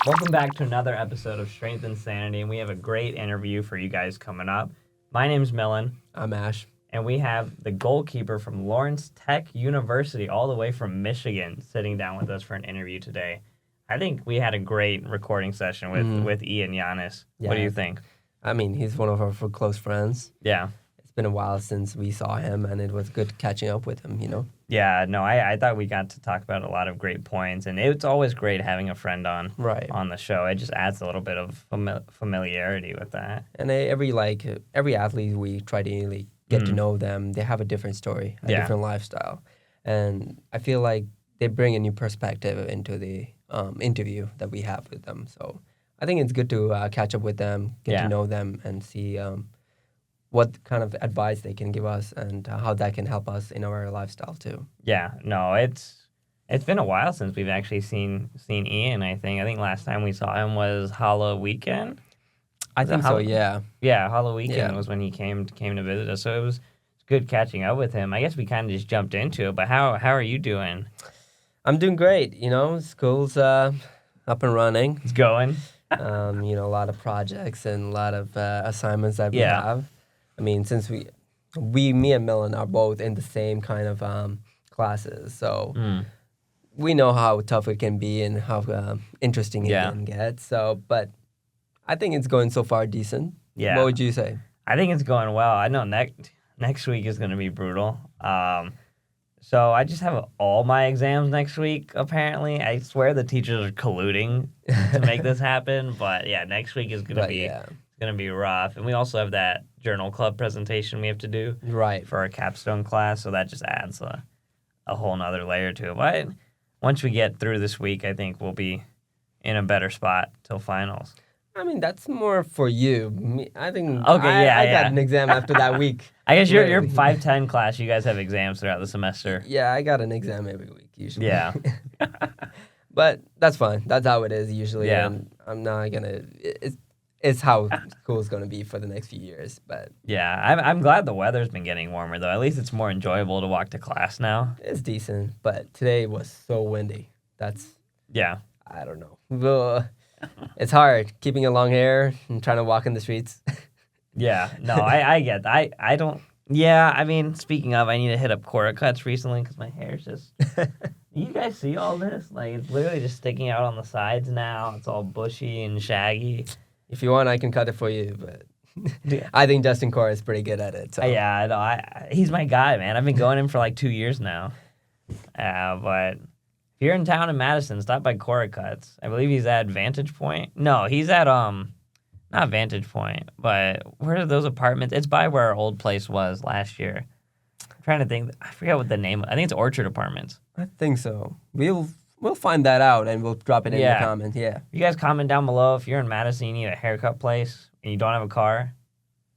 Welcome back to another episode of Strength and Sanity, and we have a great interview for you guys coming up. My name's Milan. I'm Ash. And we have the goalkeeper from Lawrence Tech University, all the way from Michigan, sitting down with us for an interview today. I think we had a great recording session with Ian Janus. Yeah. What do you think? I mean, he's one of our close friends. Yeah. It's been a while since we saw him, and it was good catching up with him, you know? Yeah, no, I thought we got to talk about a lot of great points, and it's always great having a friend on the show. It just adds a little bit of familiarity with that. And every athlete, we try to get to know them. They have a different story, a different lifestyle. And I feel like they bring a new perspective into the interview that we have with them. So I think it's good to catch up with them, get to know them, and see what kind of advice they can give us and how that can help us in our lifestyle too. Yeah, no, it's been a while since we've actually seen Ian. I think last time we saw him was Halloween weekend. I think so. Yeah. Yeah, Halloween weekend was when he came to visit us. So it was good catching up with him. I guess we kind of just jumped into it. But how are you doing? I'm doing great. You know, school's up and running. It's going. A lot of projects and a lot of assignments that we have. I mean, since me and Milan are both in the same kind of classes, so we know how tough it can be and how interesting it can get. So, but I think it's going so far decent. Yeah. What would you say? I think it's going well. I know next week is going to be brutal. So I just have all my exams next week, apparently. I swear the teachers are colluding to make this happen. But, yeah, next week is going to be rough. And we also have that journal club presentation we have to do for our capstone class. So that just adds a whole nother layer to it. But once we get through this week, I think we'll be in a better spot till finals. I mean, that's more for you. I think I got an exam after that week. I guess your 510 class, you guys have exams throughout the semester. Yeah, I got an exam every week usually. Yeah. But that's fine. That's how it is usually. Yeah. And I'm not going to... It's how school's going to be for the next few years. But yeah, I'm glad the weather's been getting warmer, though. At least it's more enjoyable to walk to class now. It's decent. But today was so windy. I don't know. It's hard keeping a long hair and trying to walk in the streets. Yeah, no, I get that. I don't. Yeah, I mean, speaking of, I need to hit up Cora cuts recently because my hair's just. You guys see all this? Like, it's literally just sticking out on the sides now. It's all bushy and shaggy. If you want, I can cut it for you, but I think Justin Cora is pretty good at it. So. Yeah, no, he's my guy, man. I've been going in for like 2 years now. But if you're in town in Madison, stop by Cora Cuts. I believe he's at Vantage Point. No, he's at not Vantage Point, but where are those apartments? It's by where our old place was last year. I'm trying to think. I forget what the name. I think it's Orchard Apartments. I think so. We'll find that out and we'll drop it in the comments. Yeah. You guys comment down below if you're in Madison, you need a haircut place and you don't have a car.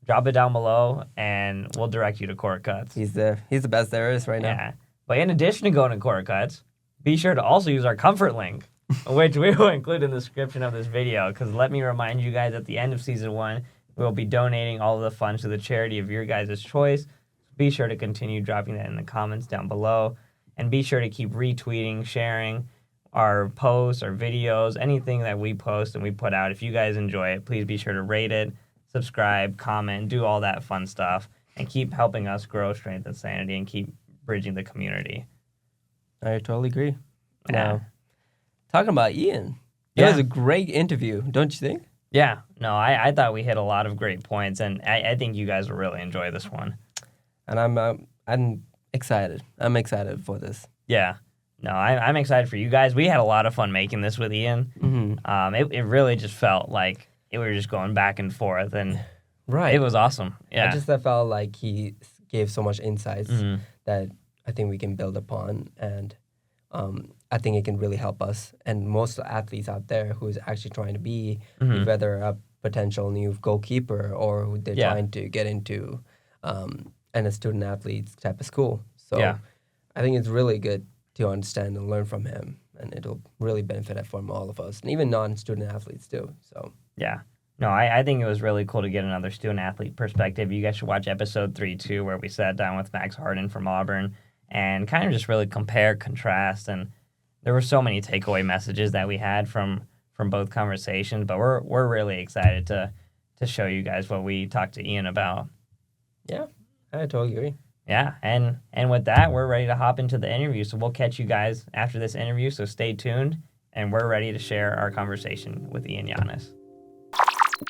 Drop it down below and we'll direct you to Cora Cuts. He's the best there is right now. Yeah. But in addition to going to Cora Cuts, be sure to also use our comfort link, which we will include in the description of this video. Because let me remind you guys, at the end of season 1, we will be donating all of the funds to the charity of your guys' choice. Be sure to continue dropping that in the comments down below. And be sure to keep retweeting, sharing our posts, our videos, anything that we post and we put out. If you guys enjoy it, please be sure to rate it, subscribe, comment, do all that fun stuff, and keep helping us grow Strength and Sanity and keep bridging the community. I totally agree. Yeah. Now, talking about Ian, it was a great interview, don't you think? Yeah. No, I thought we hit a lot of great points, and I think you guys will really enjoy this one. And I'm excited. I'm excited for this. Yeah. No, I'm excited for you guys. We had a lot of fun making this with Ian. Mm-hmm. It really just felt like we were just going back and forth, and it was awesome. Yeah. I felt like he gave so much insights that I think we can build upon, and I think it can really help us. And most athletes out there who's actually trying to be whether a potential new goalkeeper or who they're trying to get into and a student athletes type of school. So I think it's really good to understand and learn from him, and it'll really benefit from all of us, and even non-student athletes too. So yeah. No, I think it was really cool to get another student-athlete perspective. You guys should watch episode 3, too, where we sat down with Max Harden from Auburn and kind of just really compare, contrast, and there were so many takeaway messages that we had from from both conversations, but we're really excited to show you guys what we talked to Ian about. Yeah, I totally agree. Yeah, and with that, we're ready to hop into the interview. So we'll catch you guys after this interview. So stay tuned, and we're ready to share our conversation with Ian Janus.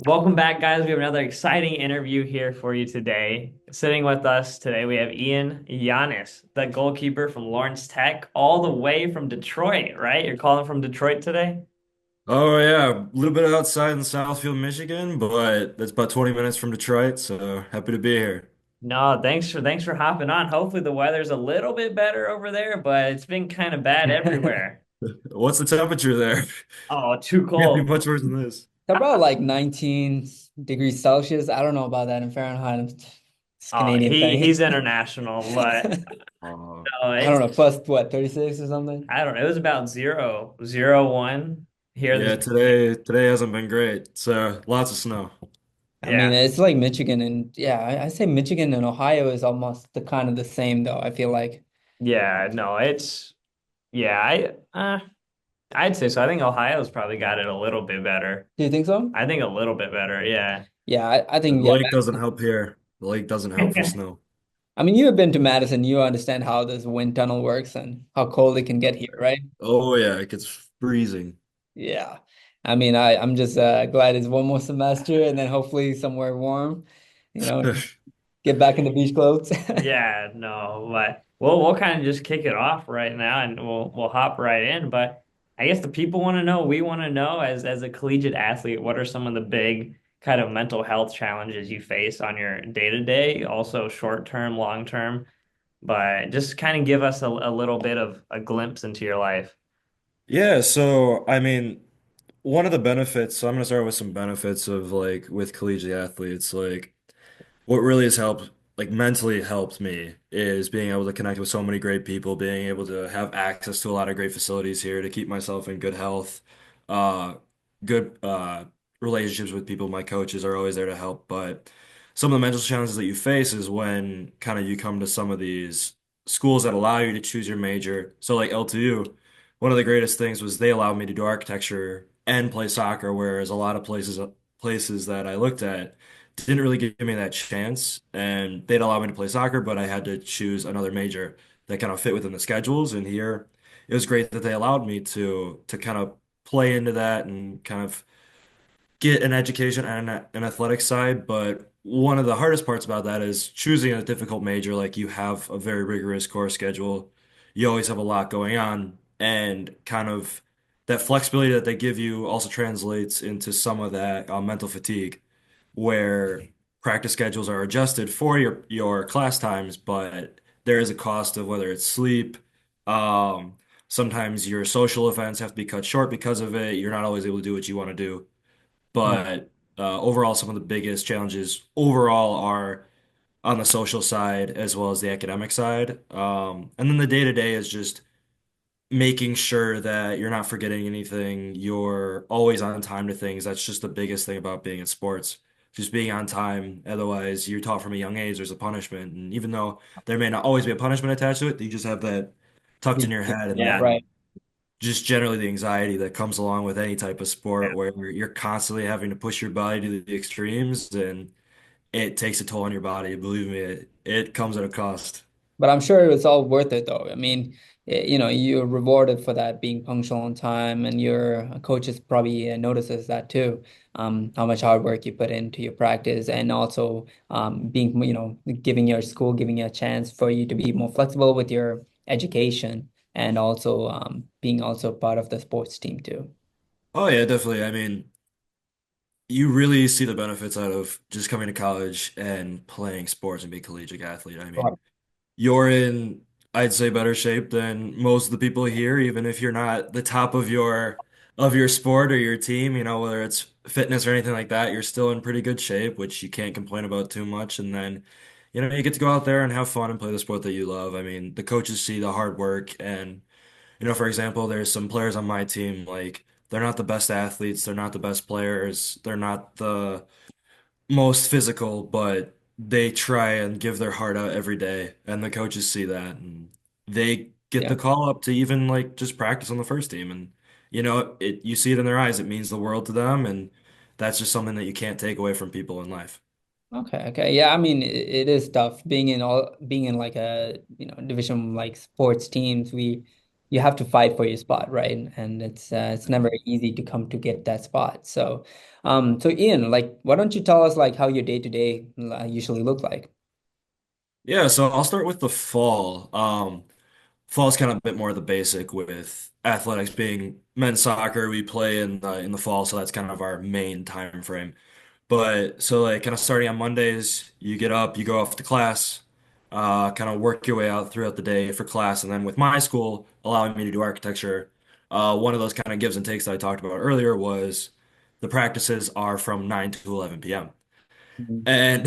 Welcome back, guys. We have another exciting interview here for you today. Sitting with us today, we have Ian Janus, the goalkeeper from Lawrence Tech, all the way from Detroit, right? You're calling from Detroit today? Oh yeah, a little bit outside in Southfield, Michigan, but that's about 20 minutes from Detroit, so happy to be here. No, thanks for hopping on. Hopefully the weather's a little bit better over there, but it's been kind of bad everywhere. What's the temperature there? Oh, too Can't be cold. much worse than this. About like 19 degrees Celsius. I don't know about that in Fahrenheit. It's a Oh, Canadian he's thing. international, but no, I don't know, plus what, 36 or something? I don't know. It was about 0, 0, 1 here this Yeah, morning. today hasn't been great. So lots of snow. I mean, Yeah. it's like Michigan and yeah, I say Michigan and Ohio is almost the kind of the same though, I feel like. Yeah, no, yeah, I'd say so. I think Ohio's probably got it a little bit better. Do you think so? I think a little bit better, yeah. Yeah, I The think yeah. lake doesn't help here. The lake doesn't help for snow. I mean, you have been to Madison, you understand how this wind tunnel works and how cold it can get here, right? Oh yeah, it gets freezing. Yeah. I mean, I'm just glad it's one more semester and then hopefully somewhere warm, you know, get back in the beach clothes. Yeah, no, but we'll kind of just kick it off right now and we'll hop right in. But I guess the people want to know, we want to know as a collegiate athlete, what are some of the big kind of mental health challenges you face on your day to day, also short term, long term, but just kind of give us a little bit of a glimpse into your life. Yeah, so I mean, one of the benefits, so I'm gonna start with some benefits of like with collegiate athletes, like what really has helped, like mentally helped me, is being able to connect with so many great people, being able to have access to a lot of great facilities here to keep myself in good health, uh, good relationships with people. My coaches are always there to help, but some of the mental challenges that you face is when kind of you come to some of these schools that allow you to choose your major. So like LTU, one of the greatest things was they allowed me to do architecture and play soccer, whereas a lot of places that I looked at didn't really give me that chance, and they'd allow me to play soccer, but I had to choose another major that kind of fit within the schedules. And here, it was great that they allowed me to kind of play into that and kind of get an education and an athletic side. But one of the hardest parts about that is choosing a difficult major. Like you have a very rigorous course schedule, you always have a lot going on, and kind of that flexibility that they give you also translates into some of that mental fatigue where practice schedules are adjusted for your class times, but there is a cost of whether it's sleep. Um, Sometimes your social events have to be cut short because of it. You're not always able to do what you want to do. But overall, some of the biggest challenges overall are on the social side as well as the academic side. And then the day to day is just making sure that you're not forgetting anything, you're always on time to things. That's just the biggest thing about being in sports. Just being on time. Otherwise, you're taught from a young age there's a punishment. And even though there may not always be a punishment attached to it, you just have that tucked in your head. And Yeah. then Right. just generally the anxiety that comes along with any type of sport where you're constantly having to push your body to the extremes and it takes a toll on your body. Believe me, it comes at a cost. But I'm sure it's all worth it though. I mean, you know, you're rewarded for that being punctual on time, and your coaches probably notices that too. How much hard work you put into your practice, and also being, you know, giving your school, giving you a chance for you to be more flexible with your education, and also being also part of the sports team too. Oh yeah, definitely. I mean, you really see the benefits out of just coming to college and playing sports and being a collegiate athlete. I mean, Right. you're in, I'd say, better shape than most of the people here, even if you're not the top of your sport or your team, you know, whether it's fitness or anything like that, you're still in pretty good shape, which you can't complain about too much. And then, you know, you get to go out there and have fun and play the sport that you love. I mean, the coaches see the hard work and you know, for example, there's some players on my team, like they're not the best athletes, they're not the best players, they're not the most physical, but they try and give their heart out every day, and the coaches see that, and they get Yeah. the call up to even like just practice on the first team, and you see it in their eyes. It means the world to them, and that's just something that you can't take away from people in life. Okay, okay. Yeah, I mean it is tough being in like a division like sports teams. You have to fight for your spot, right? And it's never easy to come to get that spot. So Ian, like why don't you tell us like how your day to day usually look like? Yeah, so I'll start with the fall. Fall's kind of a bit more of the basic with athletics being men's soccer. We play in the fall, so that's kind of our main time frame. But so like kind of starting on Mondays, you get up, you go off to class, kind of work your way out throughout the day for class, and then with my school allowing me to do architecture, one of those kind of gives and takes that I talked about earlier was the practices are from 9 to 11 p.m. Mhm. And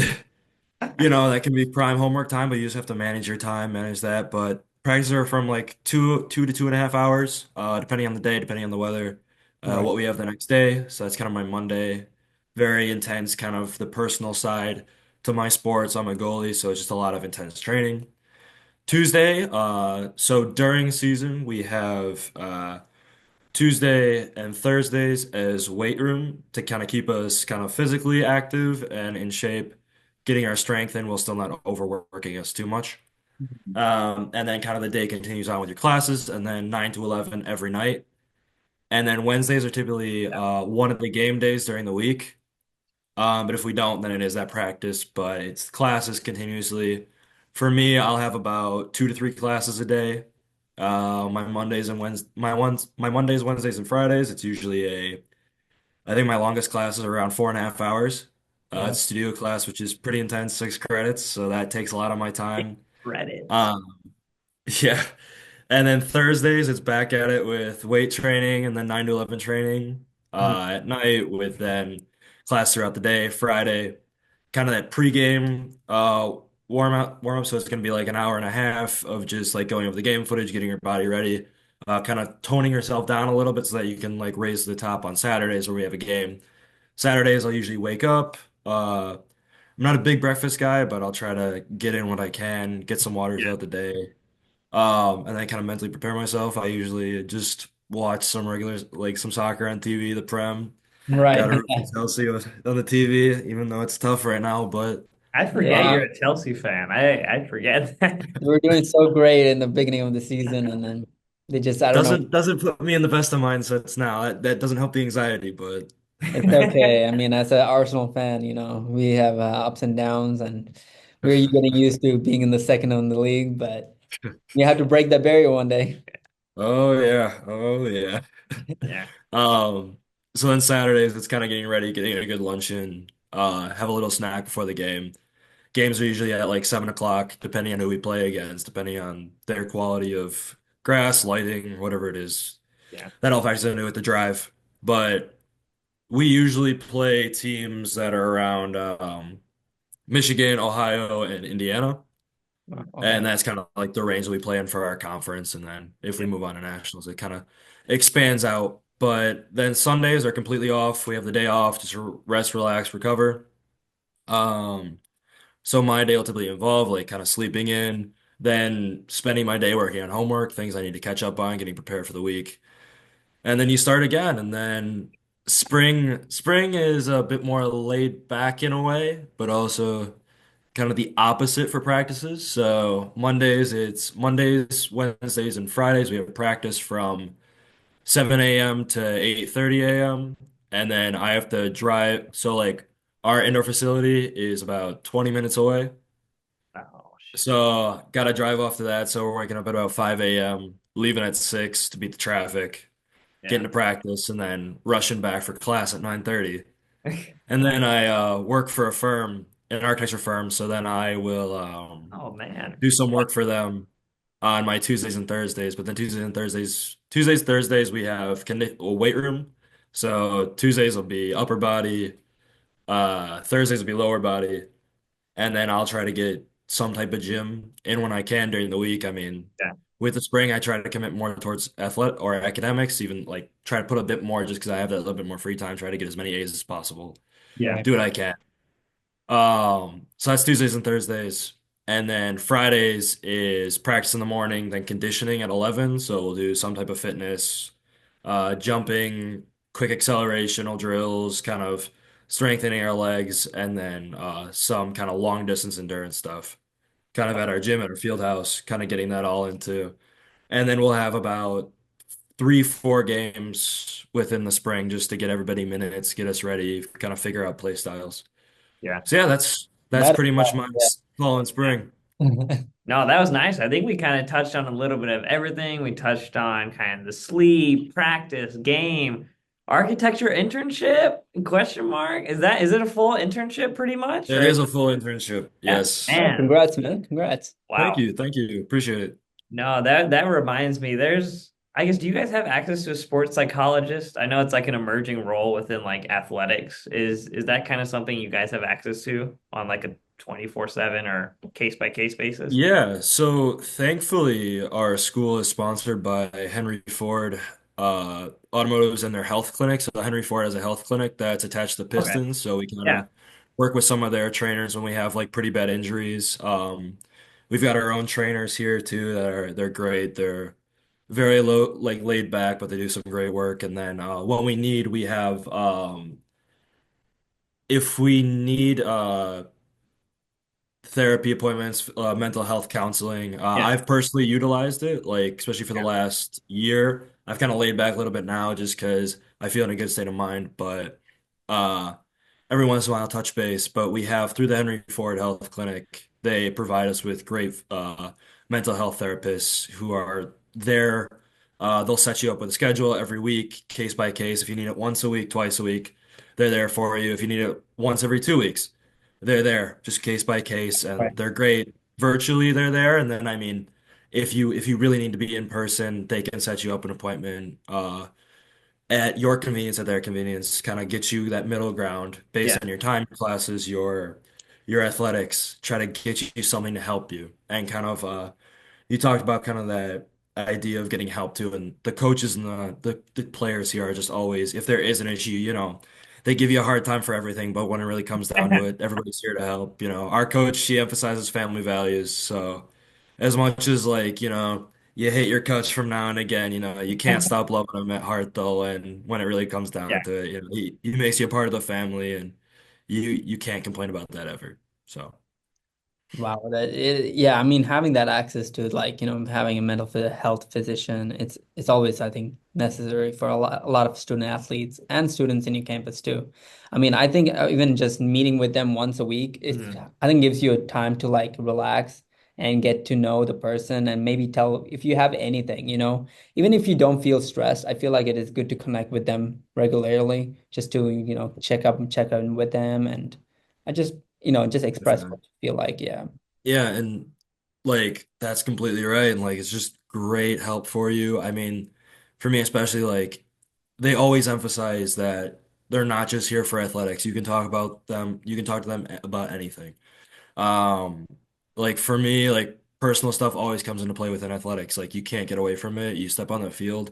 that can be prime homework time, but you just have to manage your time, manage that. But practices are from like two to 2.5 hours, depending on the day, depending on the weather, Right. what we have the next day. So that's kind of my Monday. Very intense, kind of the personal side to my sports. I'm a goalie, so it's just a lot of intense training. Tuesday, so during season, we have Tuesday and Thursdays as weight room to kind of keep us kind of physically active and in shape, getting our strength in while still not overworking us too much. Mhm. And then kind of the day continues on with your classes, and then 9 to 11 every night. And then Wednesdays are typically one of the game days during the week. But if we don't, then it is that practice. But it's classes continuously. For me, I'll have about 2 to 3 classes a day. My Mondays, Wednesdays, and Fridays. It's usually I think my longest class is around 4.5 hours. Yeah. It's studio class, which is pretty intense, 6 credits, so that takes a lot of my time. Credits. Um, yeah. And then Thursdays, it's back at it with weight training and then 9 to 11 training Mhm. at night with then class throughout the day. Friday, kind of that pregame warm up. So it's going to be like an hour and a half of just like going over the game footage, getting your body ready, kind of toning yourself down a little bit so that you can like raise to the top on Saturdays where we have a game. Saturdays, I'll usually wake up. I'm not a big breakfast guy, but I'll try to get in what I can, get some water throughout the day. And then kind of mentally prepare myself. I usually just watch some regular, like some soccer on TV, the Prem. Right. Got to root for Chelsea on the TV, even though it's tough right now. But I forget Yeah. uh, you're a Chelsea fan. I forget that. We were doing so great in the beginning of the season, and then they just, I don't know. doesn't put me in the best of mindsets now. That doesn't help the anxiety, but It's okay. I mean, as an Arsenal fan, we have ups and downs, and we're getting used to being in the second in the league, but you have to break that barrier one day. oh yeah, oh yeah. Yeah. Um, so then Saturdays, it's kind of getting ready, getting a good lunch in, have a little snack before the game. Games are usually at like 7 o'clock, depending on who we play against, depending on their quality of grass, lighting, whatever it is. Yeah. That all factors into with the drive. But we usually play teams that are around Michigan, Ohio, and Indiana. Oh, okay. And that's kind of like the range that we play in for our conference. And then if we move on to nationals, it kind of expands out. But then Sundays are completely off. We have the day off, just rest, relax, recover. Um, So my day will typically involve like kind of sleeping in, then spending my day working on homework, things I need to catch up on, getting prepared for the week. And then you start again. And then spring is a bit more laid back in a way, but also kind of the opposite for practices. So it's Mondays, Wednesdays, and Fridays. We have practice from 7 a.m. to 8:30 a.m. And then I have to drive. So like our indoor facility is about 20 minutes away. Oh shit. So gotta drive off to that. So we're waking up at about 5 a.m., leaving at 6 to beat the traffic, getting Yeah. to practice, and then rushing back for class at 9:30. And then I work for a firm, an architecture firm. So then I will Oh man. do some work for them on my Tuesdays and Thursdays. But then Tuesdays, Thursdays, we have a weight room. So Tuesdays will be upper body, Thursdays will be lower body. And then I'll try to get some type of gym in when I can during the week. I mean, Yeah. with the spring, I try to commit more towards athletic or academics, even like try to put a bit more just because I have that little bit more free time, try to get as many A's as possible, Yeah. Right. do what I can. So that's Tuesdays and Thursdays. And then Fridays is practice in the morning, then conditioning at 11. So we'll do some type of fitness, jumping, quick accelerational drills, kind of strengthening our legs, and then some kind of long distance endurance stuff. Kind of at our gym, at our field house, kind of getting that all into. And then we'll have about 3, 4 games within the spring just to get everybody minutes, get us ready, kind of figure out play styles. Yeah. So yeah, that's That pretty much my is, fall and spring. yeah. No, that was nice. I think we kind of touched on a little bit of everything. We touched on kind of the sleep, practice, game, architecture internship? Question mark. Is it a full internship pretty much? It Or is a full internship. yeah, Yes. Oh, man. congrats, man. Congrats. Thank Wow. you. Thank you. Appreciate it. No, that reminds me. There's I guess do you guys have access to a sports psychologist? I know it's like an emerging role within like athletics. Is that kind of something you guys have access to on like a 24/7 or case by case basis? Yeah, so thankfully our school is sponsored by Henry Ford Automotives and their health clinic. So Henry Ford has a health clinic that's attached to Okay. Pistons. So we kind Yeah. of work with some of their trainers when we have like pretty bad injuries. We've got our own trainers here too they're great. They're very low, like laid back, but they do some great work. And then when we need, we have if we need therapy appointments, mental health counseling. Yeah. I've personally utilized it, like especially for the Yeah. last year. I've kind of laid back a little bit now just because I feel in a good state of mind. But uh, every once in a while, I'll touch base. But we have through the Henry Ford Health Clinic, they provide us with great mental health therapists who are there. They'll set you up with a schedule every week, case by case. If you need it once a week, twice a week, they're there for you. If you need it once every 2 weeks, they're there, just case by case, Right. and they're great. Virtually, they're there, and then I mean, if you really need to be in person, they can set you up an appointment at your convenience, at their convenience, kind of get you that middle ground based Yeah. on your time, your classes, your athletics, try to get you something to help you, and kind of you talked about kind of that idea of getting help too, and the coaches and the players here are just always, if there is an issue, they give you a hard time for everything, but when it really comes down to it, everybody's here to help. Our coach, she emphasizes family values, so as much as like, you hate your coach from now and again, you can't stop loving him at heart though, and when it really comes Yeah. down to it, he makes you a part of the family, and you can't complain about that ever. So. Wow, yeah, I mean, having that access to like, having a health physician, it's always, I think, necessary for a lot of student athletes and students in your campus too. I mean, I think even just meeting with them once a week, Mhm. I think gives you a time to like relax and get to know the person and maybe tell if you have anything, even if you don't feel stressed, I feel like it is good to connect with them regularly just to, check in with them and I just express what you feel like. Yeah. Yeah, and like that's completely right. And like it's just great help for you. I mean, for me especially, like they always emphasize that they're not just here for athletics. You can talk about them, you can talk to them about anything. Um, like for me, like personal stuff always comes into play within athletics. Like you can't get away from it. You step on the field,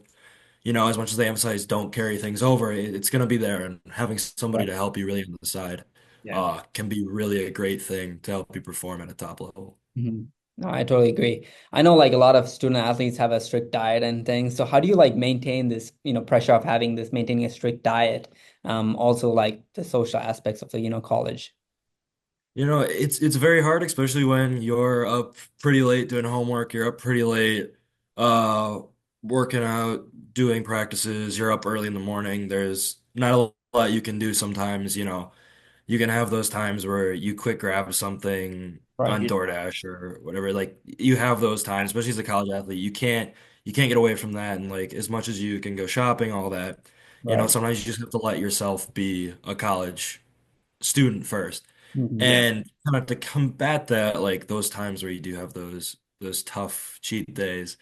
as much as they emphasize don't carry things over, it's gonna be there. And having somebody Right. to help you really on the side Yeah. can be really a great thing to help you perform at a top level. Mhm. No, I totally agree. I know like a lot of student athletes have a strict diet and things. So how do you like maintain this, pressure of maintaining a strict diet? Also like the social aspects of the, college. It's very hard, especially when you're up pretty late doing homework, you're up pretty late uh working out, doing practices, you're up early in the morning. There's not a lot you can do sometimes, you can have those times where you quick grab something Right. on Yeah. DoorDash or whatever. Like you have those times, especially as a college athlete. You can't get away from that. And like as much as you can go shopping, all that, Right. sometimes you just have to let yourself be a college student first. Mhm. Yeah. And kind of to combat that, like those times where you do have those tough cheat days,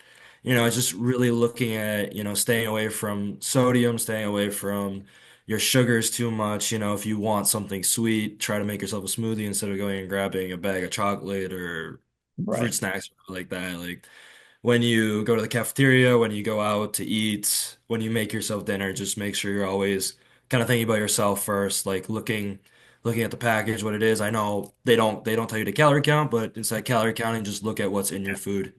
it's just really looking at, staying away from sodium, staying away from your sugars too much. If you want something sweet, try to make yourself a smoothie instead of going and grabbing a bag of chocolate or fruit Right. snacks like that. Like when you go to the cafeteria, when you go out to eat, when you make yourself dinner, just make sure you're always kind of thinking about yourself first, like looking at the package, what it is. I know they don't tell you to calorie count, but instead of calorie counting, just look at what's in your food.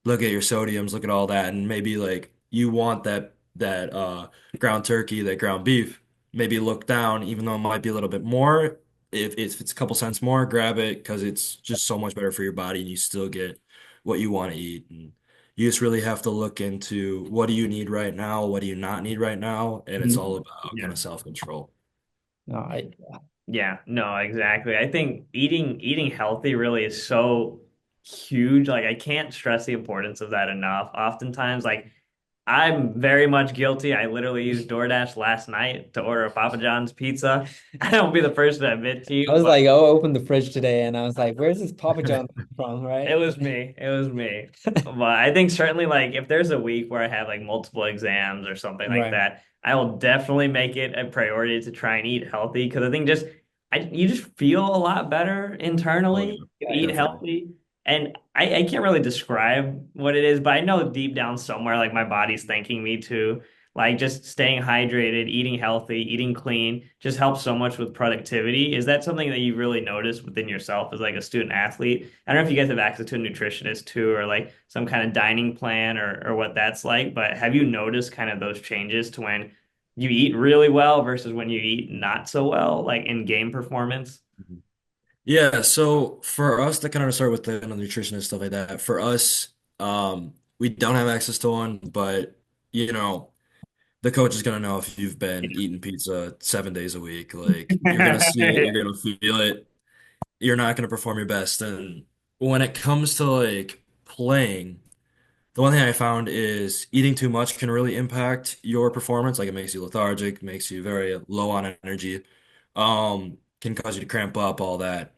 Look at your sodiums, look at all that, and maybe like you want that that ground turkey, that ground beef, maybe look down, even though it might be a little bit more. If it's a couple cents more, grab it because it's just so much better for your body and you still get what you want to eat. And you just really have to look into what do you need right now, what do you not need right now, and it's all Mhm. about kind Yeah. of self-control. No, Yeah, no, exactly. I think eating healthy really is so huge. Like I can't stress the importance of that enough. Oftentimes, like I'm very much guilty. I literally used DoorDash last night to order a Papa John's pizza. I don't be the first to admit to I you, was but like, oh, I opened the fridge today and I was like, where's this Papa John from, it right? was me. It was me. But I think certainly like if there's a week where I have like multiple exams or something like Right. that, I will definitely make it a priority to try and eat healthy because I think just you just feel a lot better Oh yeah, internally. You Yeah, eat yeah. definitely. healthy. And I can't really describe what it is, but I know deep down somewhere like my body's thanking me to like just staying hydrated, eating healthy, eating clean just helps so much with productivity. Is that something that you really noticed within yourself as like a student athlete? I don't know if you guys have access to a nutritionist too, or like some kind of dining plan or what that's like, but have you noticed kind of those changes to when you eat really well versus when you eat not so well, like in game performance? Mhm. Yeah, so for us to kind of start with the nutrition and stuff like that, for us, we don't have access to one, but you know, the coach is gonna know if you've been eating pizza 7 days a week. Like you're gonna see it, you're gonna feel it. You're not gonna perform your best. And when it comes to like playing, the one thing I found is eating too much can really impact your performance. Like it makes you lethargic, makes you very low on energy, can cause you to cramp up, all that.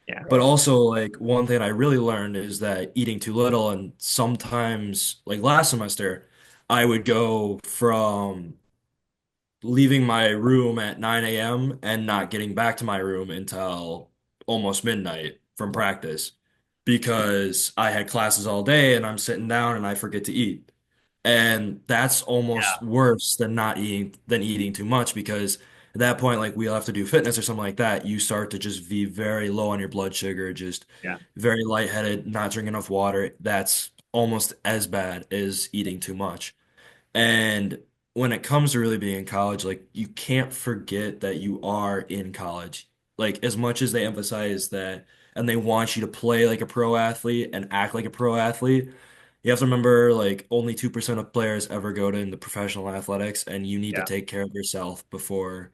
Yeah. But also, like, one thing I really learned is that eating too little, and sometimes, like last semester, I would go from leaving my room at 9 a.m. and not getting back to my room until almost midnight from practice because I had classes all day and I'm sitting down and I forget to eat. And that's almost worse than not eating than eating too much because at that point, like we'll have to do fitness or something like that, you start to just be very low on your blood sugar, just Yeah. very lightheaded, not drinking enough water. That's almost as bad as eating too much. And when it comes to really being in college, like you can't forget that you are in college. Like as much as they emphasize that and they want you to play like a pro athlete and act like a pro athlete, you have to remember like only 2% of players ever go to into professional athletics and you need to Yeah. take care of yourself before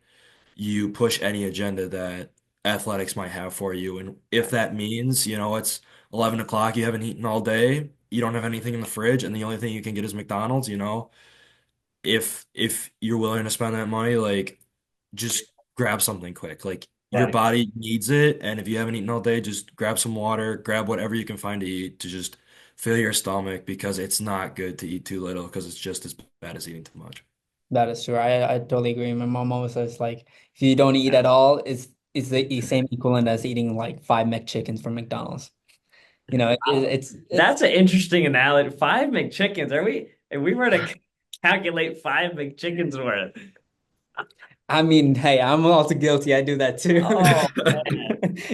you push any agenda that athletics might have for you. And if Yeah. that means, it's 11 o'clock, you haven't eaten all day, you don't have anything in the fridge, and the only thing you can get is McDonald's, if you're willing to spend that money, like just grab something quick. Like your Right. body needs it, and if you haven't eaten all day, just grab some water, grab whatever you can find to eat to just fill your stomach because it's not good to eat too little because it's just as bad as eating too much. That is true. I totally agree. My mom always says like if you don't eat at all, it's the same equivalent as eating like five McChickens from McDonald's. It's That's an interesting analogy. Five McChickens. Are we? If we were to calculate five McChickens worth. I mean, hey, I'm also guilty. I do that too. Oh man.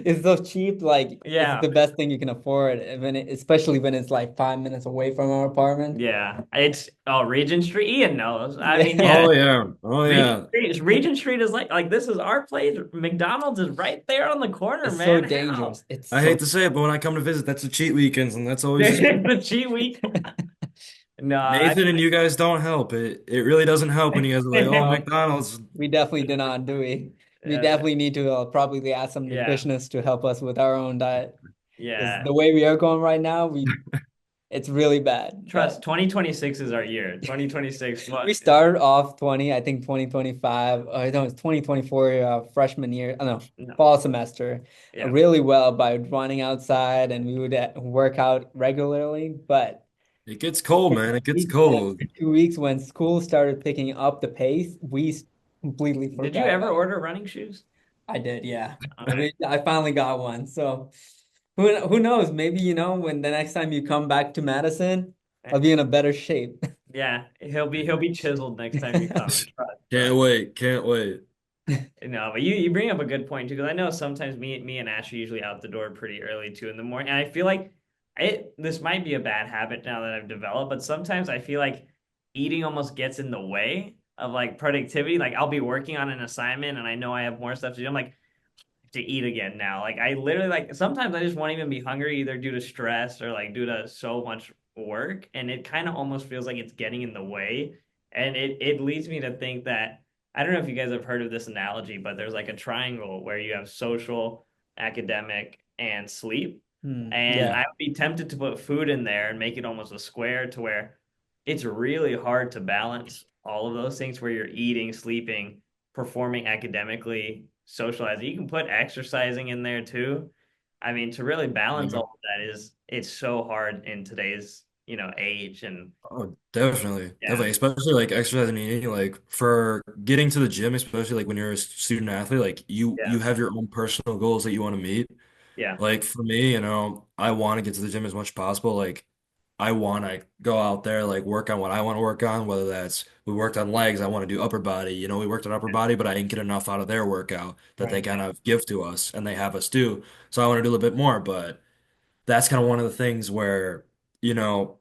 It's so cheap, like it's Yeah. the best thing you can afford, and especially when it's like 5 minutes away from our apartment. Yeah. It's Regent Street. Ian knows. I mean, yeah. Oh yeah. Oh yeah. Regent Street is like this is our place. McDonald's is right there on the corner, It's so man. How? dangerous. It's I so hate to say it, but when I come to visit, that's the cheat weekends, and that's always just It's the cheat week. No, Nathan and you guys don't help. It really doesn't help when you guys are like, oh, no, McDonald's. we definitely do not, do we? We yeah, definitely need to probably ask some yeah, nutritionists to help us with our own diet. Because yeah. the way we are going right now, it's really bad. Trust, But 2026 is our year. 2026, we what? started off 20, I think 2025, no, it's 2024 freshman year, I know, No, fall semester, yeah, really well by running outside and we would work out regularly. But It gets cold, man. It gets yeah, cold. 2 weeks when school started picking up the pace, completely did you forgot ever about it. order running shoes? I did, yeah. Okay. I finally got one. So who knows? Maybe, when the next time you come back to Madison, I'll be in a better shape. Yeah, he'll be chiseled next time you come. Trust. Can't wait. Can't wait. No, but you bring up a good point too, because I know sometimes me and Ash are usually out the door pretty early too in the morning. And I feel like this might be a bad habit now that I've developed, but sometimes I feel like eating almost gets in the way of like productivity. Like I'll be working on an assignment and I know I have more stuff to do. I'm like, to eat again now. Like I literally like sometimes I just won't even be hungry either due to stress or like due to so much work. And it kind of almost feels like it's getting in the way. And it leads me to think that I don't know if you guys have heard of this analogy, but there's like a triangle where you have social, academic, and sleep. And Yeah. I would be tempted to put food in there and make it almost a square to where it's really hard to balance all of those things where you're eating, sleeping, performing academically, socializing. You can put exercising in there too. I mean, to really balance all of that is it's so hard in today's, age and Oh, definitely. yeah, Definitely. Especially like exercising and eating, like for getting to the gym, especially like when you're a student athlete, like you yeah, have your own personal goals that you want to meet. yeah, Like for me, I want to get to the gym as much as possible. Like I want to go out there, like work on what I want to work on, whether that's we worked on legs, I want to do upper body. We worked on upper body, but I didn't get enough out of their workout that they Right. kind of give to us and they have us do. So I want to do a little bit more, but that's kind of one of the things where, you know,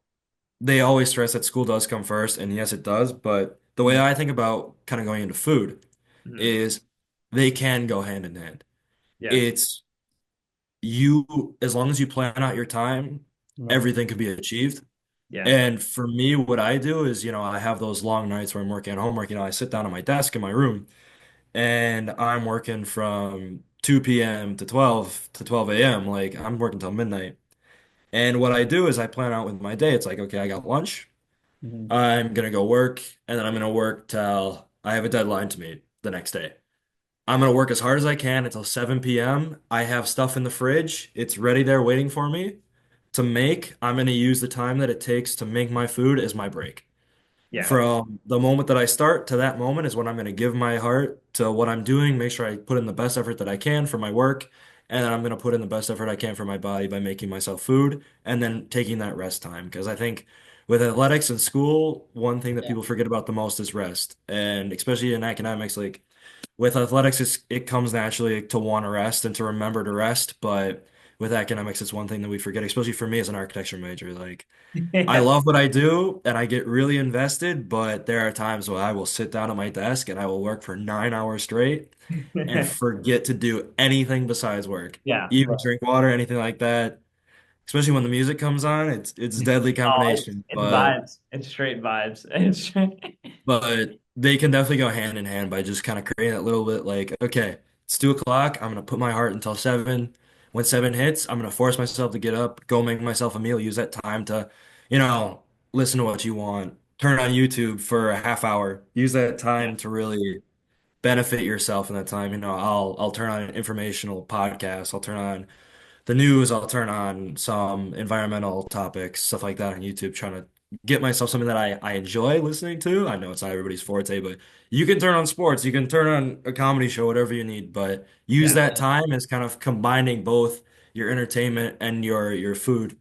they always stress that school does come first, and yes, it does. But the way Mhm. I think about kind of going into food mhm, is they can go hand in hand. yeah, It's you, as long as you plan out your time, Right. everything can be achieved. yeah, And for me, what I do is, I have those long nights where I'm working at homework. I sit down at my desk in my room and I'm working from 2 p.m. to 12 a.m. Like I'm working till midnight. And what I do is I plan out with my day. It's like, okay, I got lunch. Mhm. I'm gonna go work, and then I'm gonna work till I have a deadline to meet the next day. I'm gonna work as hard as I can until 7 p.m. I have stuff in the fridge. It's ready there waiting for me to make. I'm gonna use the time that it takes to make my food as my break. yeah, From the moment that I start to that moment is when I'm going to give my heart to what I'm doing, make sure I put in the best effort that I can for my work, and then I'm going to put in the best effort I can for my body by making myself food and then taking that rest time. Because I think with athletics in school, one thing that Yeah. people forget about the most is rest. And especially in academics, like with athletics, it comes naturally to want to rest and to remember to rest. But with academics, it's one thing that we forget, especially for me as an architecture major. Like, I yeah, love what I do and I get really invested, but there are times where I will sit down at my desk and I will work for 9 hours straight and forget to do anything besides work. yeah. Even drink water, anything like that. Especially when the music comes on, it's a deadly Oh, combination. it's vibes. It's straight vibes. It's straight. But they can definitely go hand in hand by just kind of creating that little bit like, okay, it's 2 o'clock. I'm gonna put my heart until 7. When 7 hits, I'm gonna force myself to get up, go make myself a meal, use that time to, you know, listen to what you want, turn on YouTube for a half hour, use that Yeah, time to really benefit yourself in that time. I'll turn on an informational podcast, I'll turn on the news, I'll turn on some environmental topics, stuff like that on YouTube, trying to get myself something that I enjoy listening to. I know it's not everybody's forte, but you can turn on sports, you can turn on a comedy show, whatever you need, but use yeah. that time as kind of combining both your entertainment and your food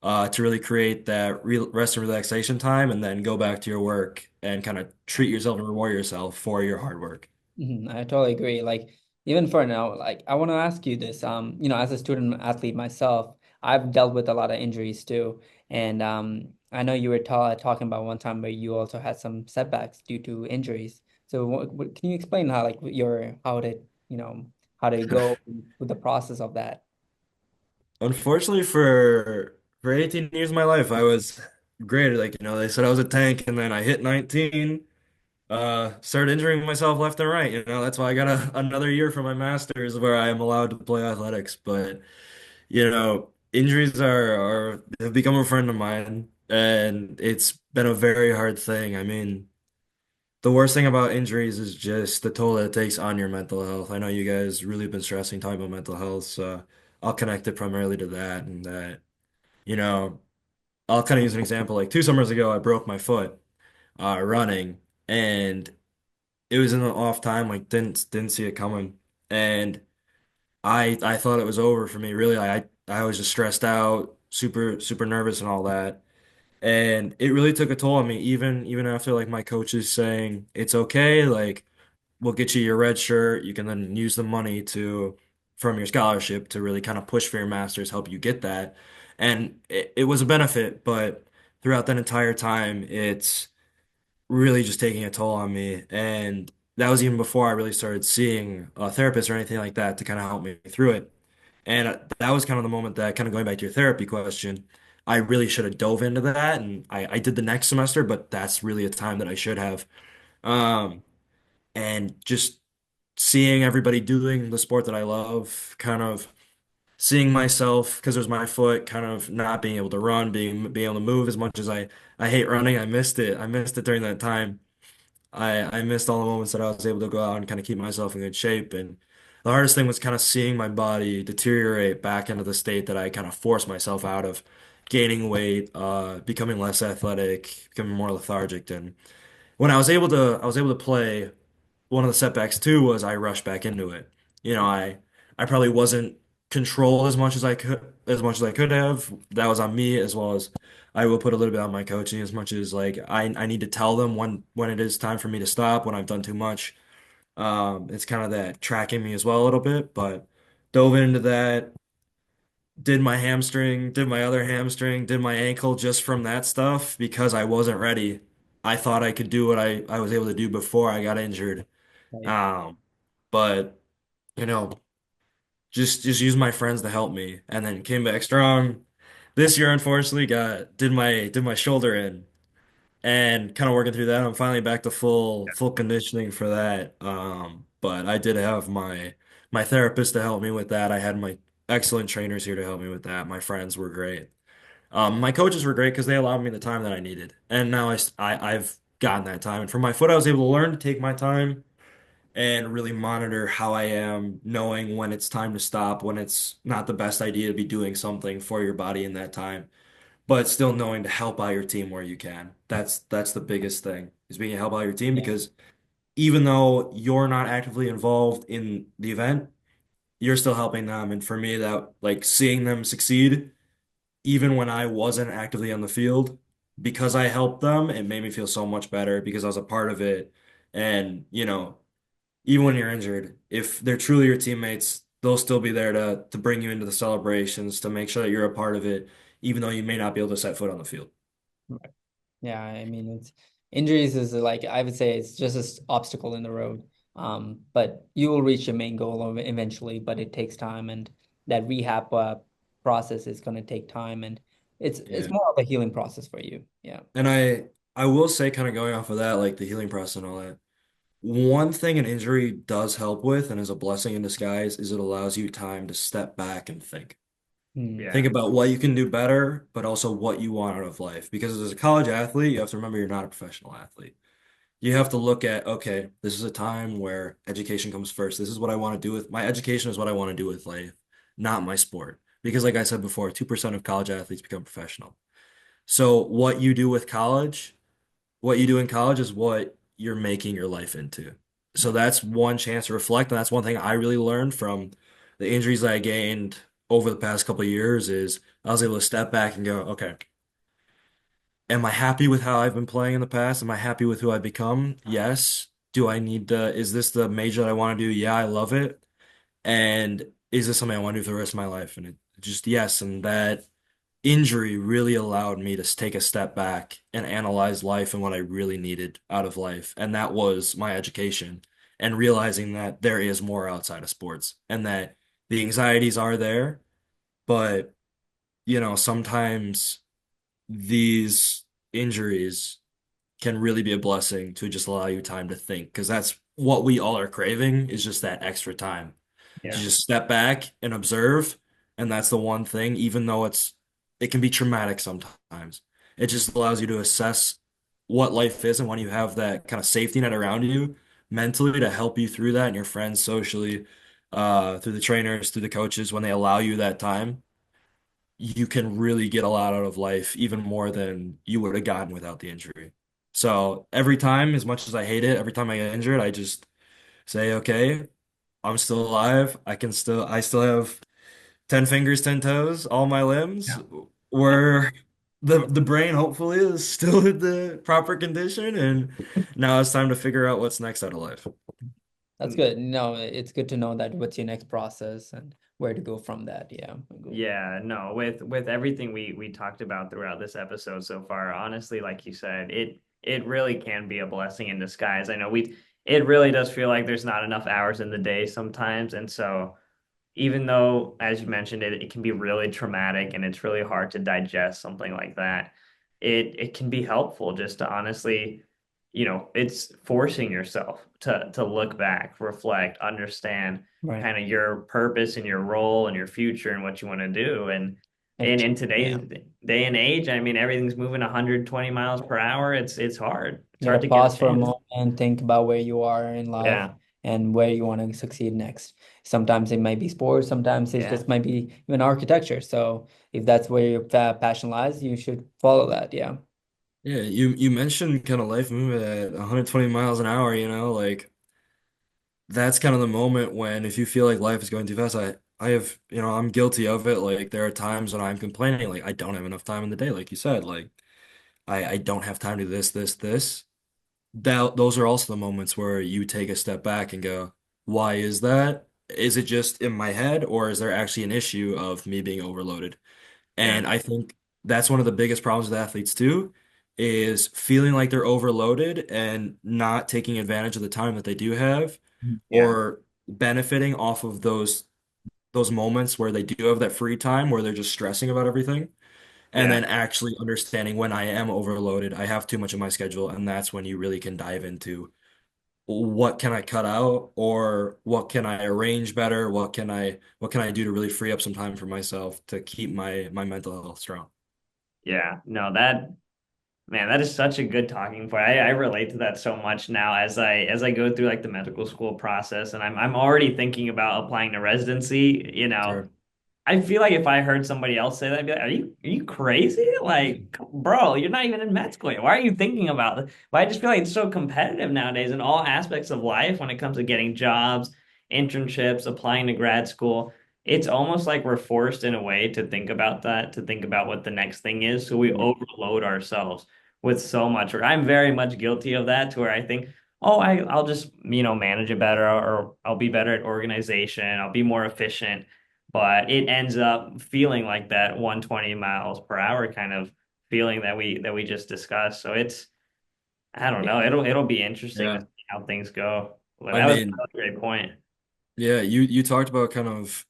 to really create that real rest and relaxation time, and then go back to your work and kind of treat yourself and reward yourself for your hard work. I totally agree. Like even for now, like I want to ask you this. As a student athlete myself, I've dealt with a lot of injuries too, and I know you were ta talking about one time where you also had some setbacks due to injuries. So, can you explain how like your how did it go with the process of that? Unfortunately, for 18 years of my life, I was graded like, they said I was a tank, and then I hit 19, started injuring myself left and right. That's why I got another year for my master's where I am allowed to play athletics. But, injuries have become a friend of mine, and it's been a very hard thing. I mean, the worst thing about injuries is just the toll that it takes on your mental health. I know you guys really been stressing talking about mental health, so I'll connect it primarily to that, and that, you know, I'll kind of use an example. Like 2 summers ago, I broke my foot running, and it was in an off time, like didn't see it coming, and I thought it was over for me. Really, I was just stressed out, super super nervous, and all that. And it really took a toll on me, even after like my coaches saying it's okay, like we'll get you your red shirt. You can then use the money to from your scholarship to really kind of push for your master's, help you get that. And it was a benefit, but throughout that entire time, it's really just taking a toll on me. And that was even before I really started seeing a therapist or anything like that to kind of help me through it. And that was kind of the moment that, kind of going back to your therapy question, I really should have dove into that. And I did the next semester, but that's really a time that I should have. Um, and just seeing everybody doing the sport that I love, kind of seeing myself, because it was my foot, kind of not being able to run, being able to move as much as I hate running. I missed it. I missed it during that time. I missed all the moments that I was able to go out and kind of keep myself in good shape. And the hardest thing was kind of seeing my body deteriorate back into the state that I kind of forced myself out of, gaining weight, becoming less athletic, becoming more lethargic. And when I was able to play, one of the setbacks too was I rushed back into it. You know, I probably wasn't controlled as much as I could have. That was on me, as well as I will put a little bit on my coaching, as much as like I need to tell them when it is time for me to stop, when I've done too much. It's kind of that tracking me as well a little bit, but dove into that, did my hamstring, did my other hamstring, did my ankle just from that stuff because I wasn't ready. I thought I could do what I was able to do before I got injured. Right. Um, but you know, just use my friends to help me, and then came back strong. This year, unfortunately, got did my shoulder in, and kind of working through that. I'm finally back to full conditioning for that. But I did have my therapist to help me with that. I had my excellent trainers here to help me with that. My friends were great. My coaches were great because they allowed me the time that I needed, and now I've gotten that time. And for my foot, I was able to learn to take my time and really monitor how I am, knowing when it's time to stop, when it's not the best idea to be doing something for your body in that time, but still knowing to help out your team where you can. That's the biggest thing, is being able to help out your team, Yeah. because even though you're not actively involved in the event, you're still helping them. And for me, that, like, seeing them succeed, even when I wasn't actively on the field, because I helped them, it made me feel so much better because I was a part of it. And, even when you're injured, if they're truly your teammates, they'll still be there to bring you into the celebrations, to make sure that you're a part of it, even though you may not be able to set foot on the field. Right. Yeah, I mean, it's injuries is like I would say it's just an obstacle in the road. But you will reach your main goal eventually, but it takes time, and that rehab process is going to take time, and it's Yeah. more of a healing process for you. Yeah. And I will say, kind of going off of that, like the healing process and all that, one thing an injury does help with, and is a blessing in disguise, is it allows you time to step back and think. Hmm. Think Yeah. about what you can do better, but also what you want out of life. Because as a college athlete, you have to remember you're not a professional athlete. You have to look at, okay, this is a time where education comes first. This is what I want to do with my education, is what I want to do with life, not my sport. Because like I said before, 2% of college athletes become professional. So what you do in college is what you're making your life into. So that's one chance to reflect. And that's one thing I really learned from the injuries that I gained over the past couple of years, is I was able to step back and go, okay, am I happy with how I've been playing in the past? Am I happy with who I've become? Yes. Do I need is this the major that I want to do? Yeah, I love it. And is this something I want to do for the rest of my life? And it just, yes. And that injury really allowed me to take a step back and analyze life and what I really needed out of life. And that was my education, and realizing that there is more outside of sports, and that the anxieties are there, but sometimes these injuries can really be a blessing to just allow you time to think, because that's what we all are craving, is just that extra time to Yeah. just step back and observe. And that's the one thing, even though it can be traumatic sometimes, it just allows you to assess what life is. And when you have that kind of safety net around you mentally to help you through that, and your friends socially, through the trainers, through the coaches, when they allow you that time, you can really get a lot out of life, even more than you would have gotten without the injury. So every time, as much as I hate it, every time I get injured, I just say, okay, I'm still alive. I still have 10 fingers, 10 toes, all my limbs, Yeah. where the brain hopefully is still in the proper condition. And now it's time to figure out what's next out of life. That's good. No, it's good to know that what's your next process and where to go from that. Yeah. Yeah, no, with everything we talked about throughout this episode so far, honestly, like you said, it really can be a blessing in disguise. I know it really does feel like there's not enough hours in the day sometimes. And so even though, as you mentioned, it can be really traumatic and it's really hard to digest something like that, it can be helpful just to honestly, it's forcing yourself to look back, reflect, understand Right. kind of your purpose and your role and your future and what you want to do. And in today's Yeah. day and age, I mean, everything's moving 120 miles per hour. It's hard. It's You hard gotta to get a pause for a chance. moment, think about where you are in life Yeah. and where you want to succeed next. Sometimes it might be sports, sometimes it Yeah. just might be even architecture. So if that's where your passion lies, you should follow that. Yeah. Yeah, you mentioned kind of life moving at 120 miles an hour, like that's kind of the moment when if you feel like life is going too fast, I have, I'm guilty of it. Like there are times when I'm complaining, like I don't have enough time in the day, like you said, like I don't have time to do this. Those are also the moments where you take a step back and go, why is that? Is it just in my head, or is there actually an issue of me being overloaded? Yeah. And I think that's one of the biggest problems with athletes too, is feeling like they're overloaded and not taking advantage of the time that they do have, Yeah. or benefiting off of those moments where they do have that free time where they're just stressing about everything. And Yeah. then actually understanding when I am overloaded, I have too much of my schedule, and that's when you really can dive into what can I cut out or what can I arrange better? What can I do to really free up some time for myself to keep my mental health strong? Yeah. No, that is such a good talking point. I relate to that so much now as I go through like the medical school process and I'm already thinking about applying to residency. Sure. I feel like if I heard somebody else say that, I'd be like, are you crazy? Like, bro, you're not even in med school yet. Why are you thinking about it? But I just feel like it's so competitive nowadays in all aspects of life when it comes to getting jobs, internships, applying to grad school. It's almost like we're forced in a way to think about that, to think about what the next thing is. So we Mhm. overload ourselves with so much. Or I'm very much guilty of that to where I think, oh, I'll just, manage it better or I'll be better at organization. I'll be more efficient, but it ends up feeling like that 120 miles per hour kind of feeling that we just discussed. So I don't know. It'll be interesting to Yeah. see how things go. But I that was mean, a great point. yeah, you talked about kind of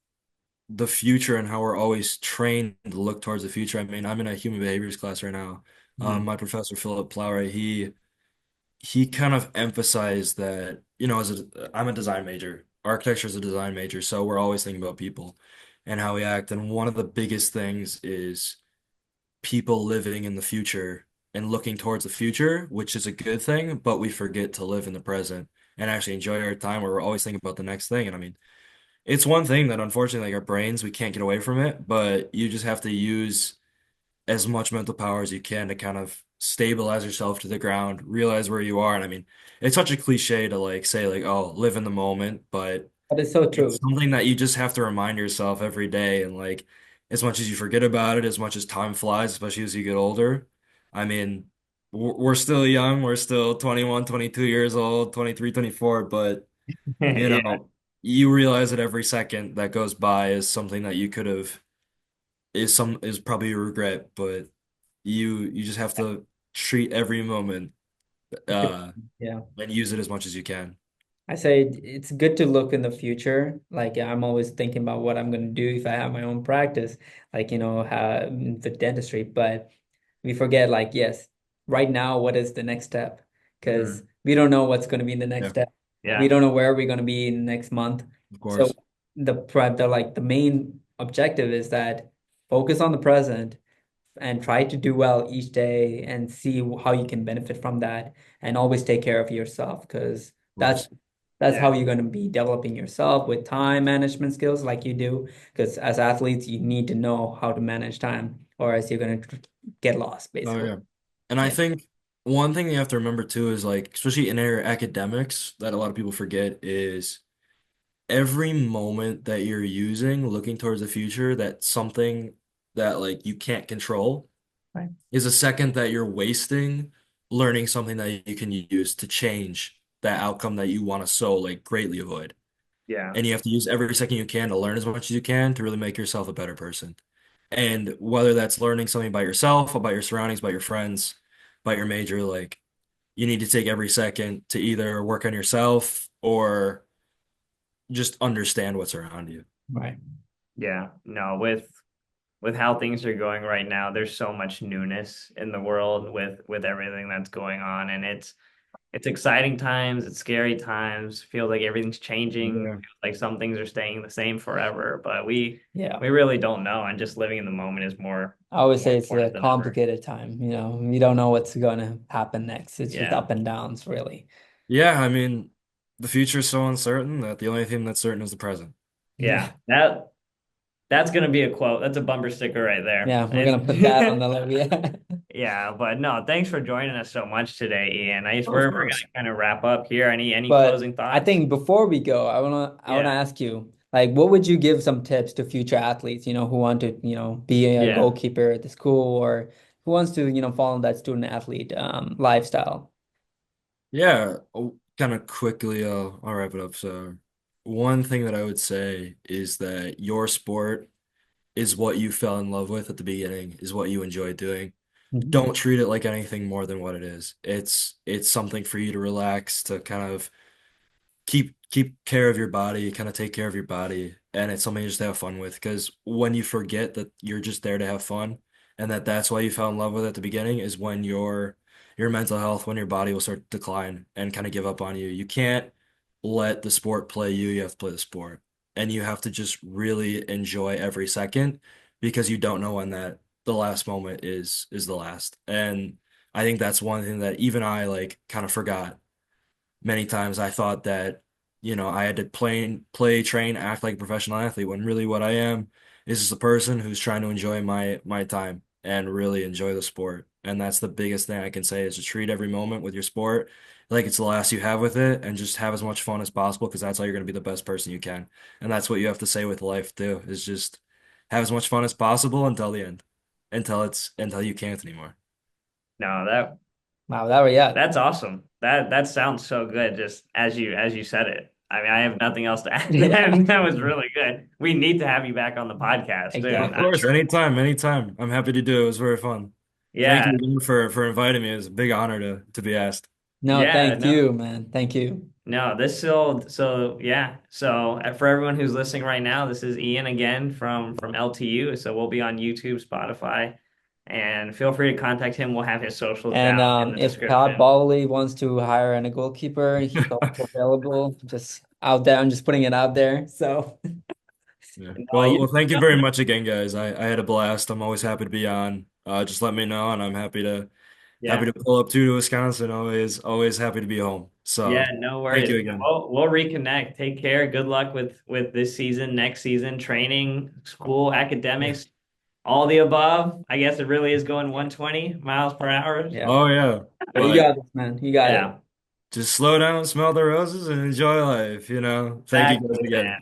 the future and how we're always trained to look towards the future. I mean, I'm in a human behaviors class right now. Mhm. My professor Philip Plowright, he kind of emphasized that, I'm a design major. Architecture is a design major, so we're always thinking about people and how we act. And one of the biggest things is people living in the future and looking towards the future, which is a good thing, but we forget to live in the present and actually enjoy our time where we're always thinking about the next thing. And I mean, it's one thing that unfortunately, like our brains, we can't get away from it, but you just have to use as much mental power as you can to kind of stabilize yourself to the ground, realize where you are. And I mean, it's such a cliche to like say like, oh, live in the moment, but That is so true. it's something that you just have to remind yourself every day. And like, as much as you forget about it, as much as time flies, especially as you get older, I mean, we're still young. We're still 21, 22 years old, 23, 24, but you Yeah. know, you realize that every second that goes by is something that you could have is probably a regret, but you just have to treat every moment Yeah. and use it as much as you can. I say it's good to look in the future. Like I'm always thinking about what I'm going to do if I have my own practice, like, the dentistry. But we forget, like, yes, right now, what is the next step? Because Mhm. we don't know what's going to be in the next Yeah, step. We Yeah. don't know where we're going to be in the next month. of So course. the main objective is that focus on the present and try to do well each day and see how you can benefit from that and always take care of yourself because Of that's course. that's how Yeah. you're going to be developing yourself with time management skills like you do because as athletes you need to know how to manage time or else you're going to get lost Oh basically. yeah. And I Yeah. think one thing you have to remember too is like, especially in our academics, that a lot of people forget is every moment that you're using, looking towards the future, that's something that like you can't control, Right. is a second that you're wasting learning something that you can use to change that outcome that you want to so like greatly avoid. Yeah. And you have to use every second you can to learn as much as you can to really make yourself a better person. And whether that's learning something about yourself, about your surroundings, about your friends, about your major, like you need to take every second to either work on yourself or just understand what's around you. Right. Yeah, no, with how things are going right now, there's so much newness in the world with everything that's going on, and it's exciting times, it's scary times. Feels like everything's changing. Yeah. Feels like some things are staying the same forever, but Yeah. we really don't know, and just living in the moment is more I always more say it's a important than ever. complicated time. You don't know what's going to happen next. It's just Yeah. up and downs, really. Yeah, I mean, the future is so uncertain that the only thing that's certain is the present. Yeah, that's gonna be a quote. That's a bumper sticker right there. Yeah, we're gonna put that on the list. Yeah. Yeah, but no, thanks for joining us so much today, Ian. I guess Oh, of we're gonna course. kind of wrap up here. Any But closing I thoughts? think before we go, I wanna Yeah, ask you, like, what would you give some tips to future athletes, who want to, be a yeah. goalkeeper at the school, or who wants to, follow that student athlete lifestyle? Yeah, kind of quickly, I'll wrap it up. So, one thing that I would say is that your sport is what you fell in love with at the beginning, is what you enjoy doing. Mhm. Don't treat it like anything more than what it is. It's something for you to relax, to kind of keep care of your body, kind of take care of your body, and it's something you just have fun with. Because when you forget that you're just there to have fun, and that's why you fell in love with it at the beginning, is when your mental health, when your body will start to decline and kind of give up on you. You can't let the sport play you. You have to play the sport, and you have to just really enjoy every second because you don't know when that the last moment is the last. And I think that's one thing that even I like kind of forgot many times. I thought that, I had to play, train, act like a professional athlete when really what I am is just a person who's trying to enjoy my time and really enjoy the sport. And that's the biggest thing I can say is to treat every moment with your sport like it's the last you have with it and just have as much fun as possible because that's how you're going to be the best person you can. And that's what you have to say with life too, is just have as much fun as possible until the end, until you can't anymore. No, that Wow, yeah. that's awesome. That sounds so good. Just as you said it. I mean, I have nothing else to add. That was really good. We need to have you back on the podcast too. Of Exactly. course, anytime, anytime. I'm happy to do it. It was very fun. Thank Yeah, you again for inviting me. It was a big honor to be asked. No, yeah, thank no. you, man. Thank you. No, this so yeah. So for everyone who's listening right now, this is Ian again from LTU. So we'll be on YouTube, Spotify, and feel free to contact him. We'll have his socials And down in the if Todd description. Bowley wants to hire a goalkeeper, he's also available. Just out there, I'm just putting it out there. So, Yeah. No, Well, thank you very much again, guys. I had a blast. I'm always happy to be on. Just let me know, and I'm happy yeah, to pull up to Wisconsin. Always happy to be home. yeah, So no thank worries. you again. We'll reconnect. Take care. Good luck with this season, next season, training, school, academics, all the above. I guess it really is going 120 miles per hour. yeah. Oh yeah, But you but got this, man. You got it. Yeah, just slow down, smell the roses, and enjoy life. Thank you guys exactly, man. again.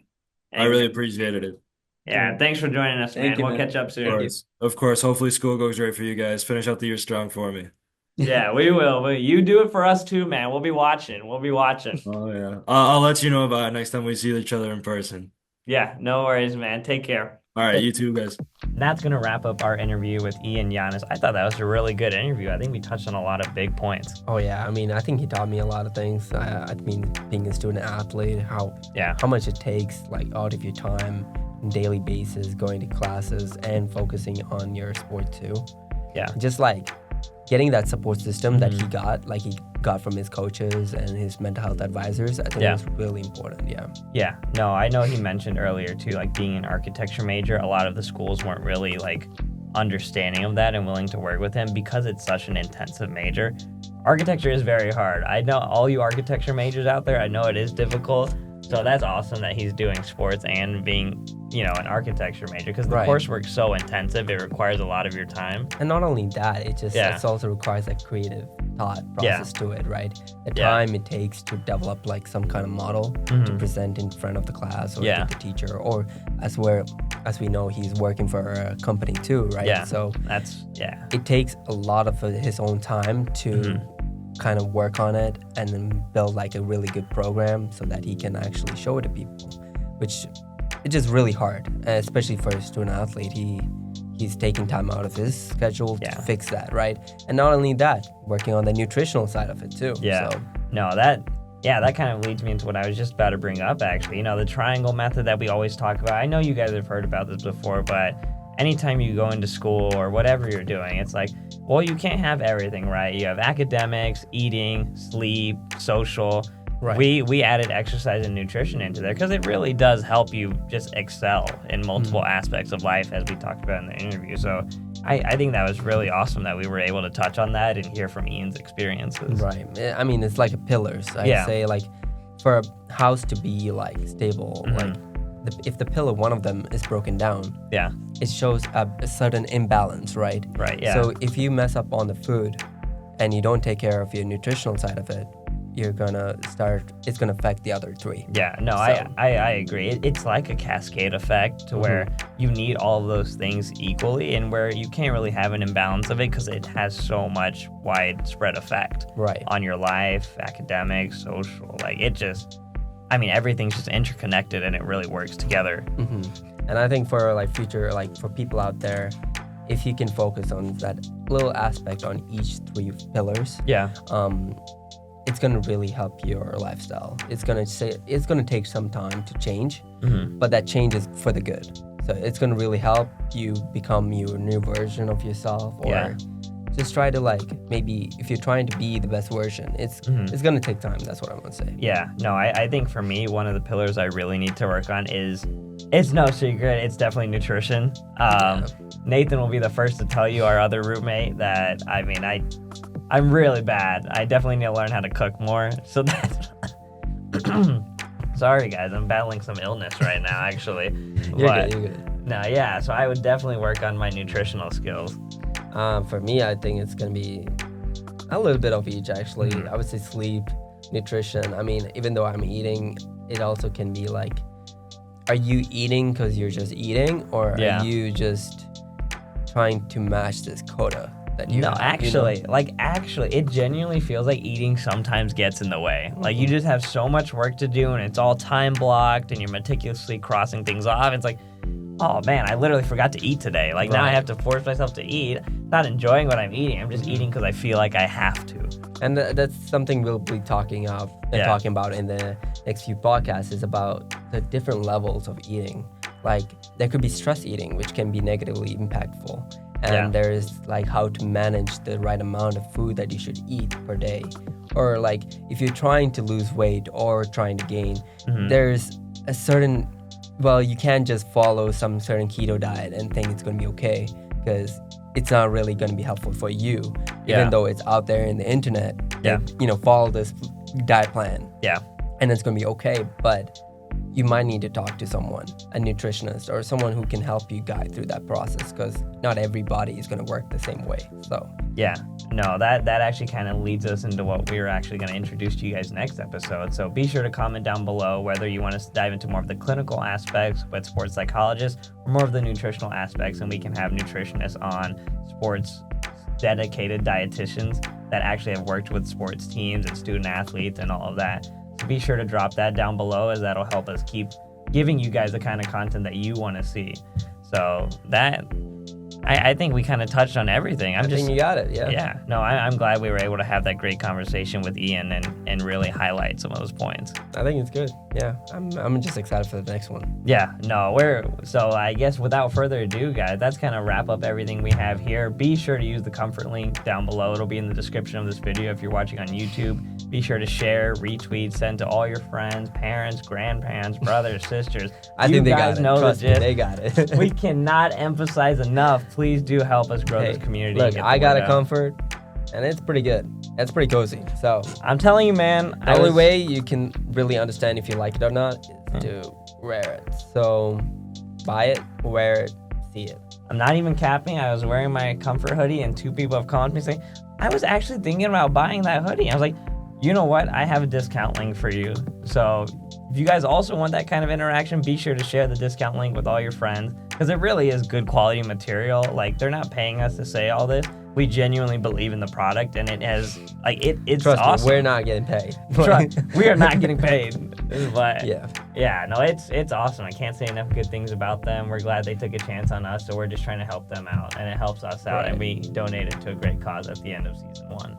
I really Amen. appreciated it. Yeah, thanks for joining us, Thank man. you, We'll man. catch up Of Thank soon. you. course, of course. Hopefully, school goes great for you guys. Finish out the year strong for me. Yeah, we will. You do it for us too, man. We'll be watching. We'll be watching. Oh yeah, I'll let you know about it next time we see each other in person. Yeah, no worries, man. Take care. All right, you too, guys. That's going to wrap up our interview with Ian Janus. I thought that was a really good interview. I think we touched on a lot of big points. Oh yeah, I mean, I think he taught me a lot of things. I mean, being a student athlete, how Yeah. much it takes, like out of your time, on daily basis, going to classes and focusing on your sport too. Yeah. Just like getting that support system that he got from his coaches and his mental health advisors, I think was really important. Yeah. Yeah. No, I know he mentioned earlier too, like being an architecture major, a lot of the schools weren't really like understanding of that and willing to work with him because it's such an intensive major. Architecture is very hard. I know all you architecture majors out there, I know it is difficult. So that's awesome that he's doing sports and being, an architecture major because the Right. coursework's so intensive. It requires a lot of your time. And not only that, it Yeah. also requires a creative thought process to it, right? The Yeah. time it takes to develop like some kind of model to present in front of the class or Yeah. to the teacher, or as we know, he's working for a company too, right? Yeah. So Yeah. it takes a lot of his own time to kind of work on it and then build like a really good program so that he can actually show it to people, which it's just really hard, especially for a student athlete. He he's taking time out of his schedule Yeah. to fix that, right? And not only that, working on the nutritional side of it too. Yeah. So, No, that kind of leads me into what I was just about to bring up, actually. You know, the triangle method that we always talk about. I know you guys have heard about this before, but anytime you go into school or whatever you're doing, it's like, well, you can't have everything, right? You have academics, eating, sleep, social. Right. We added exercise and nutrition into there because it really does help you just excel in multiple aspects of life, as we talked about in the interview. So I think that was really awesome that we were able to touch on that and hear from Ian's experiences. right. I mean, it's like a pillars. I'd Yeah. say like for a house to be like stable, like if the pillar, one of them is broken down, Yeah. it shows a certain imbalance, right? Right. Yeah. So if you mess up on the food and you don't take care of your nutritional side of it, it's gonna affect the other three. Yeah, no, So- I agree. It's like a cascade effect to where you need all of those things equally, and where you can't really have an imbalance of it because it has so much widespread effect Right. on your life, academics, social. Like everything's just interconnected and it really works together. And I think for like future, like for people out there, if you can focus on that little aspect on each three pillars, Yeah, it's gonna really help your lifestyle. It's gonna take some time to change, but that change is for the good. So it's gonna really help you become your new version of yourself, or Yeah. just try to like maybe if you're trying to be the best version, it's gonna take time. That's what I'm gonna say. yeah. No, I think for me, one of the pillars I really need to work on is, it's no secret, it's definitely nutrition. Nathan will be the first to tell you, our other roommate, that I'm really bad. I definitely need to learn how to cook more. So that's sorry guys, I'm battling some illness right now actually. You're good. No, yeah. So I would definitely work on my nutritional skills. For me, I think it's gonna be a little bit of each actually. I would say sleep, nutrition. I mean, even though I'm eating, it also can be like, are you eating because you're just eating, or Yeah. are you just trying to match this quota that you No, have, actually, it genuinely feels like eating sometimes gets in the way. Like you just have so much work to do and it's all time blocked and you're meticulously crossing things off. It's like, oh man, I literally forgot to eat today. Like now I Right. have to force myself to eat. Not enjoying what I'm eating. I'm just eating because I feel like I have to. And that's something we'll be talking about in the next few podcasts, is about the different levels of eating. Like there could be stress eating, which can be negatively impactful. And there's like how to manage the right amount of food that you should eat per day. Or like if you're trying to lose weight or trying to gain, there's a certain, well, you can't just follow some certain keto diet and think it's going to be okay, because it's not really going to be helpful for you, even though it's out there in the internet. Yeah. Follow this diet plan Yeah. and it's going to be okay, but you might need to talk to someone, a nutritionist or someone who can help you guide through that process, because not every body is going to work the same way. So Yeah, no, that actually kind of leads us into what we were actually going to introduce to you guys next episode. So be sure to comment down below whether you want us to dive into more of the clinical aspects with sports psychologists or more of the nutritional aspects, and we can have nutritionists on, sports dedicated dietitians that actually have worked with sports teams and student athletes and all of that. So be sure to drop that down below, as that'll help us keep giving you guys the kind of content that you want to see. So that, I think we kind of touched on everything. I think you got it. Yeah. No, I'm glad we were able to have that great conversation with Ian and really highlight some of those points. I think it's good. Yeah. I'm just excited for the next one. Yeah, no, so I guess without further ado, guys, that's kind of wrap up everything we have here. Be sure to use the comfort link down below. It'll be in the description of this video if you're watching on YouTube. Be sure to share, retweet, send to all your friends, parents, grandparents, brothers, sisters. I think they got it. Know Trust the me, gist. they got it. We cannot emphasize enough. Please do help us grow this community. Look, and get the I got word a out. comfort, and it's pretty good. It's pretty cozy. So I'm telling you, man. the only way you can really understand if you like it or not is to wear it. So buy it, wear it, see it. I'm not even capping. I was wearing my comfort hoodie, and 2 people have called me saying, I was actually thinking about buying that hoodie. I was like, you know what? I have a discount link for you. So if you guys also want that kind of interaction, be sure to share the discount link with all your friends, because it really is good quality material. Like, they're not paying us to say all this. We genuinely believe in the product, and it has, like, it's Trust awesome. me, we're not getting paid. We are not getting paid. But Yeah. Yeah, no, it's awesome. I can't say enough good things about them. We're glad they took a chance on us, so we're just trying to help them out, and it helps us out, and we donated to a great cause at the end of season 1.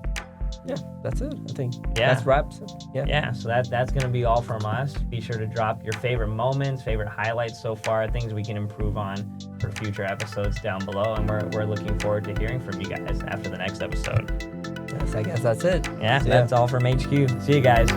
Yeah, that's it. I think Yeah. that's wraps. Yeah. Yeah, so that's going to be all from us. Be sure to drop your favorite moments, favorite highlights so far, things we can improve on for future episodes down below, and we're looking forward to hearing from you guys after the next episode. Yes, I guess that's it. Yeah, that's all from HQ. See you guys.